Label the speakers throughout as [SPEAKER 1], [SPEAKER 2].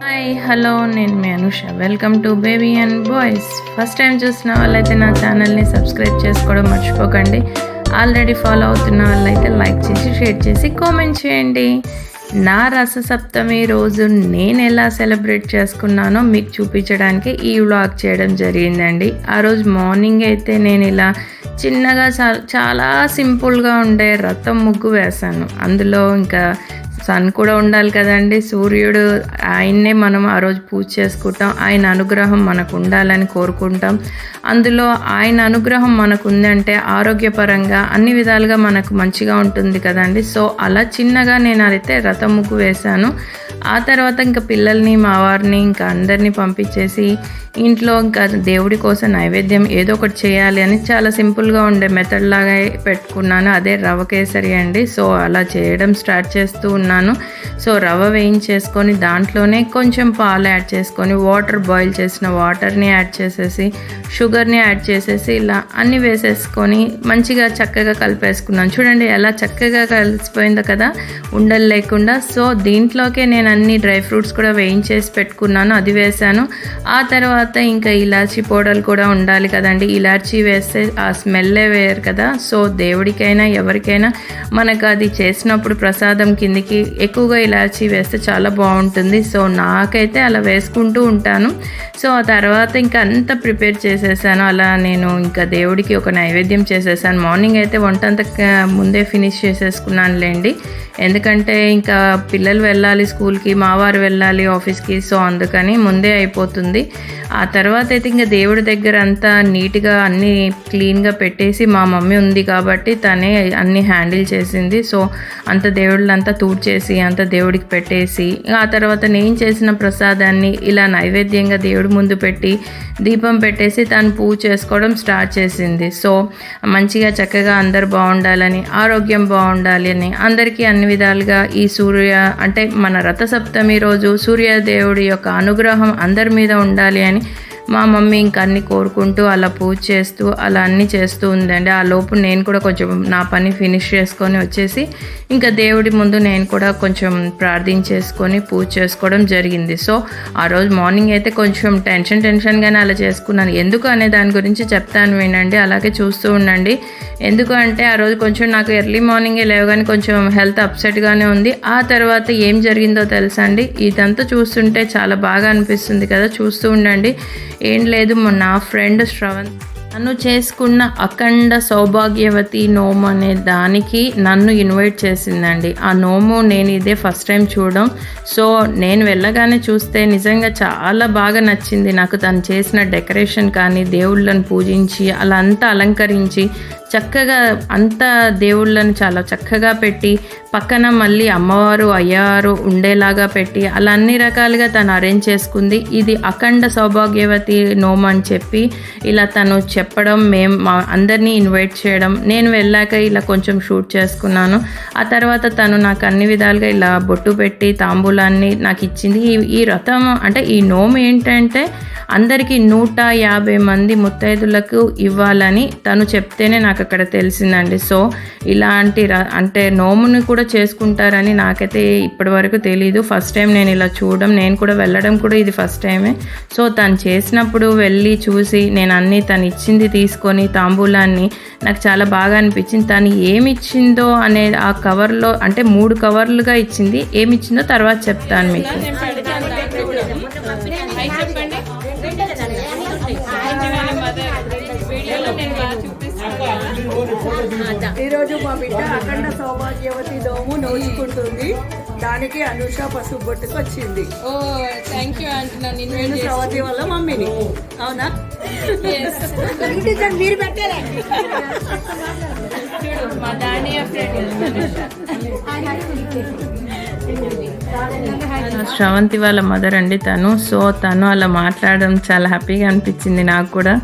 [SPEAKER 1] Hi hello నేను మీ Anusha. Welcome to baby and boys. First time చూసిన వాళ్ళైతే నా ఛానల్ని సబ్స్క్రైబ్ చేసుకోవడం మర్చిపోకండి. ఆల్రెడీ ఫాలో అవుతున్న వాళ్ళైతే లైక్ చేసి షేర్ చేసి కామెంట్ చేయండి. నా రససప్తమి రోజు నేను ఎలా సెలబ్రేట్ చేసుకున్నానో మీకు చూపించడానికి ఈ వ్లాగ్ చేయడం జరిగిందండి. ఆ రోజు మార్నింగ్ అయితే నేను ఇలా చిన్నగా చాలా సింపుల్గా ఉండే రథం ముగ్గు వేశాను. అందులో ఇంకా సన్ కూడా ఉండాలి కదండి, సూర్యుడు. ఆయన్నే మనం ఆ రోజు పూజ చేసుకుంటాం. ఆయన అనుగ్రహం మనకు ఉండాలని కోరుకుంటాం. అందులో ఆయన అనుగ్రహం మనకు ఉందంటే ఆరోగ్యపరంగా అన్ని విధాలుగా మనకు మంచిగా ఉంటుంది కదండి. సో అలా చిన్నగా నేను అయితే రథం ముగ్గు వేశాను. ఆ తర్వాత ఇంకా పిల్లల్ని, మా వారిని, ఇంకా అందరినీ పంపించేసి ఇంట్లో ఇంకా దేవుడి కోసం నైవేద్యం ఏదో ఒకటి చేయాలి అని చాలా సింపుల్గా ఉండే మెథడ్ లాగా పెట్టుకున్నాను. అదే రవ్వ కేసరి అండి. సో అలా చేయడం స్టార్ట్ చేస్తూ ఉన్నాను. సో రవ్వ వేయించేసుకొని దాంట్లోనే కొంచెం పాలు యాడ్ చేసుకొని వాటర్, బాయిల్ చేసిన వాటర్ని యాడ్ చేసేసి షుగర్ని యాడ్ చేసేసి ఇలా అన్నీ వేసేసుకొని మంచిగా చక్కగా కలిపేసుకున్నాను. చూడండి ఎలా చక్కగా కలిసిపోయిందో కదా, ఉండలు లేకుండా. సో దీంట్లోకే నేను అన్ని డ్రై ఫ్రూట్స్ కూడా వేయించేసి పెట్టుకున్నాను, అది వేసాను. ఆ తర్వాత ఇంకా ఇలాచీ పౌడర్ కూడా ఉండాలి కదండి. ఇలాచీ వేస్తే ఆ స్మెల్లే వేరు కదా. సో దేవుడికైనా ఎవరికైనా మనకు అది చేసినప్పుడు ప్రసాదం కిందికి ఎక్కువగా ఇలాచీ వేస్తే చాలా బాగుంటుంది. సో నాకైతే అలా వేసుకుంటూ ఉంటాను. సో ఆ తర్వాత ఇంకా అంతా ప్రిపేర్ చేసేసాను. అలా నేను ఇంకా దేవుడికి ఒక నైవేద్యం చేసేసాను. మార్నింగ్ అయితే వంట అంతా ముందే ఫినిష్ చేసేసుకున్నానులేండి. ఎందుకంటే ఇంకా పిల్లలు వెళ్ళాలి స్కూల్కి, మావారు వెళ్ళాలి ఆఫీస్కి. సో అందుకని ముందే అయిపోతుంది. ఆ తర్వాత అయితే ఇంకా దేవుడి దగ్గర అంతా నీట్గా అన్నీ క్లీన్గా పెట్టేసి, మా మమ్మీ ఉంది కాబట్టి తనే అన్నీ హ్యాండిల్ చేసింది. సో అంత దేవుళ్ళంతా తూడ్చేసి అంత దేవుడికి పెట్టేసి ఆ తర్వాత నేను చేసిన ప్రసాదాన్ని ఇలా నైవేద్యంగా దేవుడి ముందు పెట్టి దీపం పెట్టేసి తను పూజ చేసుకోవడం స్టార్ట్ చేసింది. సో మంచిగా చక్కగా అందరు బాగుండాలని, ఆరోగ్యం బాగుండాలి అని, అందరికీ అన్ని విధాలుగా ఈ అంటే మన రథసప్తమి రోజు సూర్యదేవుడి యొక్క అనుగ్రహం అందరి మీద ఉండాలి అని మా మమ్మీ ఇంకా అన్ని కోరుకుంటూ అలా పూజ చేస్తూ అలా అన్నీ చేస్తూ ఉందండి. ఆ లోపు నేను కూడా కొంచెం నా పని ఫినిష్ చేసుకొని వచ్చేసి ఇంకా దేవుడి ముందు నేను కూడా కొంచెం ప్రార్థించేసుకొని పూజ చేసుకోవడం జరిగింది. సో ఆ రోజు మార్నింగ్ అయితే కొంచెం టెన్షన్గానే అలా చేసుకున్నాను. ఎందుకు అనే దాని గురించి చెప్తాను వినండి, అలాగే చూస్తూ ఉండండి. ఎందుకు అంటే ఆ రోజు కొంచెం నాకు ఎర్లీ మార్నింగే లేవగానే కొంచెం హెల్త్ అప్సెట్గానే ఉంది. ఆ తర్వాత ఏం జరిగిందో తెలుసా అండి, ఇదంతా చూస్తుంటే చాలా బాగా అనిపిస్తుంది కదా, చూస్తూ ఉండండి. ఏం లేదు, నా ఫ్రెండ్ శ్రవణ్ నన్ను చేసుకున్న అఖండ సౌభాగ్యవతి నోము అనే దానికి నన్ను ఇన్వైట్ చేసిందండి. ఆ నోము నేను ఇదే ఫస్ట్ టైం చూడడం. సో నేను వెళ్ళగానే చూస్తే నిజంగా చాలా బాగా నచ్చింది నాకు. తను చేసిన డెకరేషన్ కానీ, దేవుళ్ళను పూజించి అలా అంతా అలంకరించి చక్కగా అంతా దేవుళ్ళని చాలా చక్కగా పెట్టి పక్కన మళ్ళీ అమ్మవారు, అయ్యవారు ఉండేలాగా పెట్టి అలా అన్ని రకాలుగా తను అరేంజ్ చేసుకుంది. ఇది అఖండ సౌభాగ్యవతి నోము అని చెప్పి ఇలా తను చెప్పడం, మా అందరినీ ఇన్వైట్ చేయడం, నేను వెళ్ళాక ఇలా కొంచెం షూట్ చేసుకున్నాను. ఆ తర్వాత తను నాకు అన్ని విధాలుగా ఇలా బొట్టు పెట్టి తాంబూలాన్ని నాకు ఇచ్చింది. ఈ రథం అంటే ఈ నోము ఏంటంటే అందరికీ 150 మంది ముత్తైదులకు ఇవ్వాలని తను చెప్తేనే నాకు అక్కడ తెలిసిందండి. సో ఇలాంటి అంటే నోముని కూడా చేసుకుంటారని నాకైతే ఇప్పటి వరకు తెలీదు. ఫస్ట్ టైం నేను ఇలా చూడడం, నేను కూడా వెళ్ళడం కూడా ఇది ఫస్ట్ టైమే. సో తను చేసినప్పుడు వెళ్ళి చూసి నేను అన్నీ తను ఇచ్చింది తీసుకొని తాంబూలాన్ని నాకు చాలా బాగా అనిపించింది. తను ఏమి ఇచ్చిందో అనే ఆ కవర్లో అంటే 3 కవర్లుగా ఇచ్చింది. ఏమి ఇచ్చిందో తర్వాత చెప్తాను మీకు.
[SPEAKER 2] ఈరోజు మా బిడ్డ అఖండ సౌభాగ్యవతి నోము నోచుకుంటుంది. దానికి అనుష పసుపు బొట్టుకు వచ్చింది.
[SPEAKER 3] ఓ థ్యాంక్ యూ అంటున్నా.
[SPEAKER 2] నేను శ్రవతి వల్ల మమ్మీని. అవునా? మీరు పెట్టారండి.
[SPEAKER 3] మా దానియా ఫ్రెండ్
[SPEAKER 1] శ్రవంతి వాళ్ళ మదర్ అండి తను. సో తను అలా మాట్లాడడం చాలా హ్యాపీగా అనిపించింది నాకు కూడా.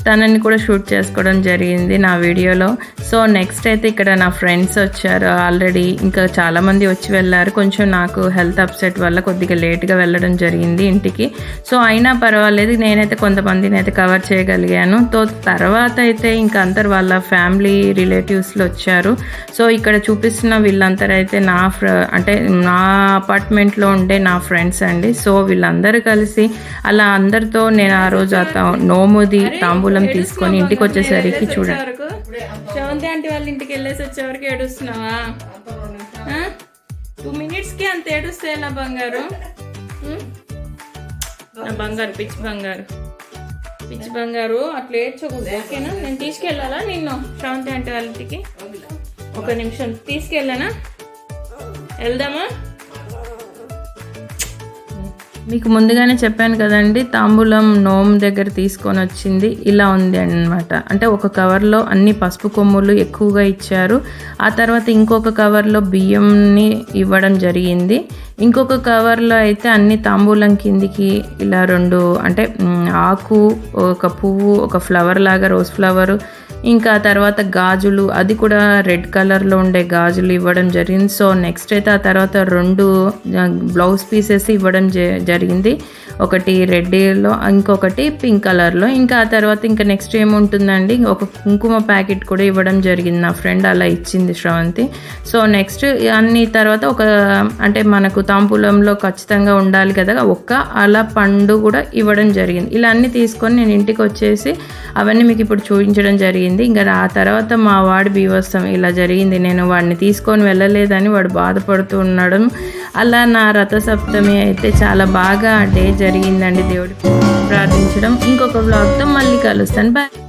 [SPEAKER 1] తనని కూడా షూట్ చేసుకోవడం జరిగింది నా వీడియోలో. సో నెక్స్ట్ అయితే ఇక్కడ నా ఫ్రెండ్స్ వచ్చారు ఆల్రెడీ, ఇంకా చాలామంది వచ్చి వెళ్ళారు. కొంచెం నాకు హెల్త్ అప్సెట్ వల్ల కొద్దిగా లేట్గా వెళ్ళడం జరిగింది ఇంటికి. సో అయినా పర్వాలేదు, నేనైతే కొంతమందిని అయితే కవర్ చేయగలిగాను. తర్వాత అయితే ఇంకా అందరు వాళ్ళ ఫ్యామిలీ రిలేటివ్స్లో వచ్చారు. సో ఇక్కడ చూపిస్తున్న వీళ్ళందరూ అయితే అంటే నా అపార్ట్మెంట్లో ఉండే నా ఫ్రెండ్స్ అండి. సో వీళ్ళందరూ కలిసి అలా అందరితో నేను ఆ రోజు నోముది తాంబూలం తీసుకొని ఇంటికి వచ్చేసరికి చూడండి, శ్రవంతి ఆంటీ వాళ్ళ ఇంటికి వెళ్ళేసి వచ్చేవరకు ఏడుస్తున్నావా? 2 minutesకి అంత ఏడుస్తే ఎలా బంగారు? నా బంగారు పిచ్చి బంగారు అట్లా ఏడ్చకూడదు, ఓకేనా? నేను తీసుకెళ్ళాలా నిన్ను శ్రవంతి ఆంటీ వాళ్ళ ఇంటికి? ఒక నిమిషం తీసుకెళ్ళానా? వెళ్దామా? మీకు ముందుగానే చెప్పాను కదండి, తాంబూలం నోమ్ దగ్గర తీసుకొని వచ్చింది ఇలా ఉంది అన్నమాట. అంటే ఒక కవర్లో అన్ని పసుపు కొమ్ములు ఎక్కువగా ఇచ్చారు. ఆ తర్వాత ఇంకొక కవర్లో బియ్యంని ఇవ్వడం జరిగింది. ఇంకొక కవర్లో అయితే అన్ని తాంబూలం కిందికి ఇలా 2 అంటే ఆకు, ఒక పువ్వు, ఒక ఫ్లవర్ లాగా రోజ్ ఫ్లవరు, ఇంకా తర్వాత గాజులు, అది కూడా రెడ్ కలర్లో ఉండే గాజులు ఇవ్వడం జరిగింది. సో నెక్స్ట్ అయితే ఆ తర్వాత 2 బ్లౌజ్ పీసెస్ ఇవ్వడం జరిగింది. ఒకటి రెడ్లో, ఇంకొకటి పింక్ కలర్లో. ఇంకా ఆ తర్వాత ఇంకా నెక్స్ట్ ఏముంటుందండి, ఒక కుంకుమ ప్యాకెట్ కూడా ఇవ్వడం జరిగింది. నా ఫ్రెండ్ అలా ఇచ్చింది శ్రవంతి. సో నెక్స్ట్ అన్ని తర్వాత అంటే మనకు తాంబూలంలో ఖచ్చితంగా ఉండాలి కదా, అలా పండు కూడా ఇవ్వడం జరిగింది. ఇలా అన్నీ తీసుకొని నేను ఇంటికి వచ్చేసి అవన్నీ మీకు ఇప్పుడు చూపించడం జరిగింది. ఇంకా ఆ తర్వాత మా వాడి బీభత్సం ఇలా జరిగింది. నేను వాడిని తీసుకొని వెళ్ళలేదని వాడు బాధపడుతూ ఉండడం. అలా నా రథసప్తమి అయితే చాలా బాగా డే జరిగిందండి. దేవుడికి ప్రార్థించడం. ఇంకొక వ్లాగ్తో మళ్ళీ కలుస్తాను. బాయ్.